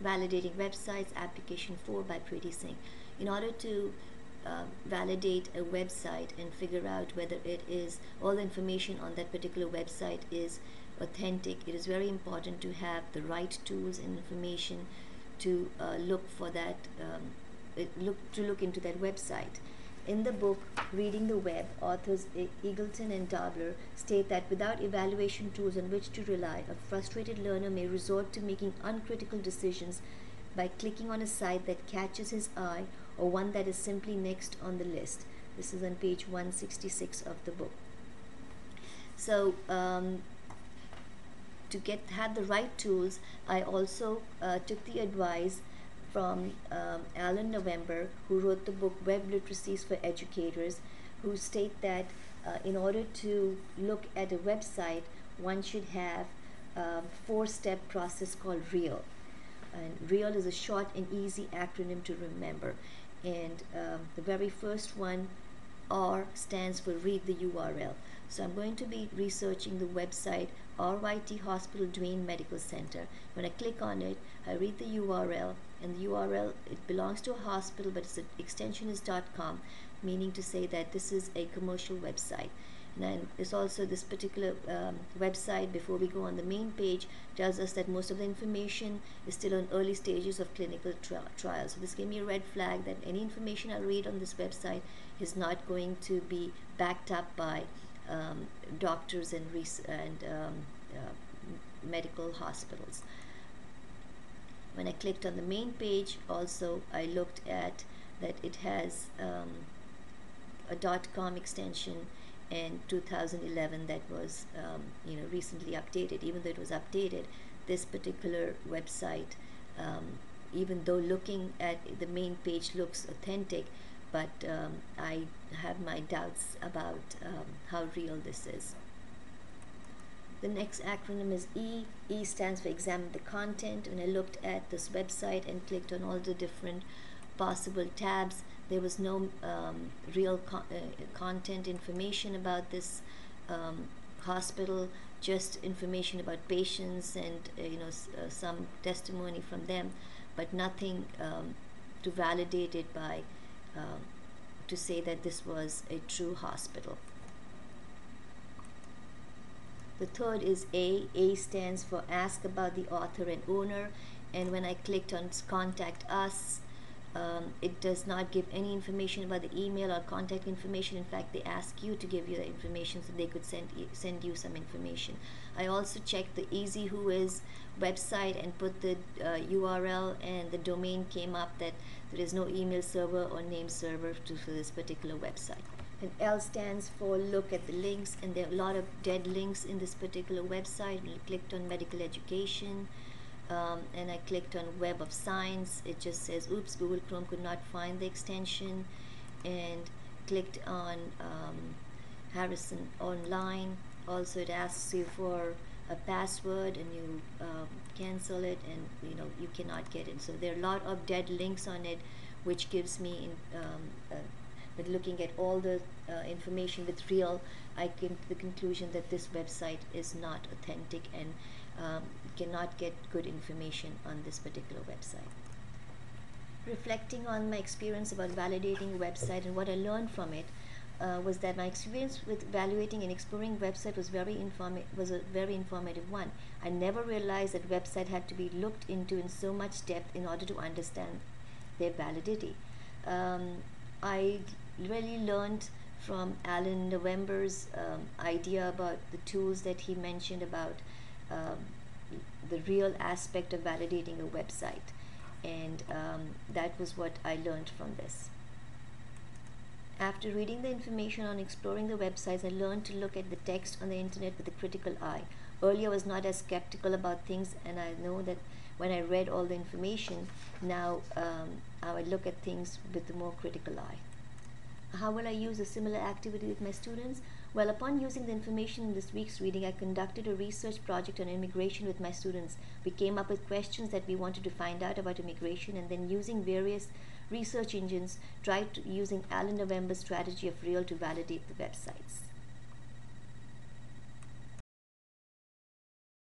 Validating Websites, Application 4 by Preeti Singh. In order to validate a website and figure out whether it is, all the information on that particular website is authentic, it is very important to have the right tools and information to look for that, look into that website. In the book Reading the Web, authors Eagleton and Dabler state that without evaluation tools on which to rely, a frustrated learner may resort to making uncritical decisions by clicking on a site that catches his eye or one that is simply next on the list. This is on page 166 of the book. So to have the right tools, I also took the advice from Alan November, who wrote the book Web Literacies for Educators, who state that in order to look at a website, one should have a four-step process called REAL. And REAL is a short and easy acronym to remember. And the very first one, R, stands for read the URL. So I'm going to be researching the website RYT Hospital Duane Medical Center. When I click on it, I read the URL, and the URL, it belongs to a hospital, but its extension is .com, meaning to say that this is a commercial website. And then there's also this particular website, before we go on the main page, tells us that most of the information is still in early stages of clinical trials. So this gave me a red flag that any information I read on this website is not going to be backed up by doctors and medical hospitals. When I clicked on the main page, also I looked at that it has a .com extension in 2011 that was recently updated. Even though it was updated, this particular website, even though looking at the main page looks authentic, but I have my doubts about how real this is. The next acronym is E. E stands for examine the content. When I looked at this website and clicked on all the different possible tabs, there was no real content information about this hospital, just information about patients and some testimony from them, but nothing to validate it by to say that this was a true hospital. The third is A. A stands for ask about the author and owner, and when I clicked on contact us, it does not give any information about the email or contact information. In fact, they ask you to give you the information so they could send you some information. I also checked the Easy Who Is website and put the URL, and the domain came up that there is no email server or name server for this particular website. And L stands for look at the links, and there are a lot of dead links in this particular website. When I clicked on medical education, and I clicked on Web of Science, it just says oops, Google Chrome could not find the extension, and clicked on Harrison Online. Also it asks you for a password, and you cancel it, and you cannot get it. So there are a lot of dead links on it, which gives me with looking at all the information with real, I came to the conclusion that this website is not authentic and cannot get good information on this particular website. Reflecting on my experience about validating a website and what I learned from it was that my experience with evaluating and exploring website was a very informative one. I never realized that website had to be looked into in so much depth in order to understand their validity. I really learned from Alan November's idea about the tools that he mentioned about the real aspect of validating a website, and that was what I learned from this. After reading the information on exploring the websites, I learned to look at the text on the internet with a critical eye. Earlier I was not as skeptical about things, and I know that when I read all the information, now I would look at things with a more critical eye. How will I use a similar activity with my students? Well, upon using the information in this week's reading, I conducted a research project on immigration with my students. We came up with questions that we wanted to find out about immigration, and then using various research engines, tried using Alan November's strategy of REAL to validate the websites.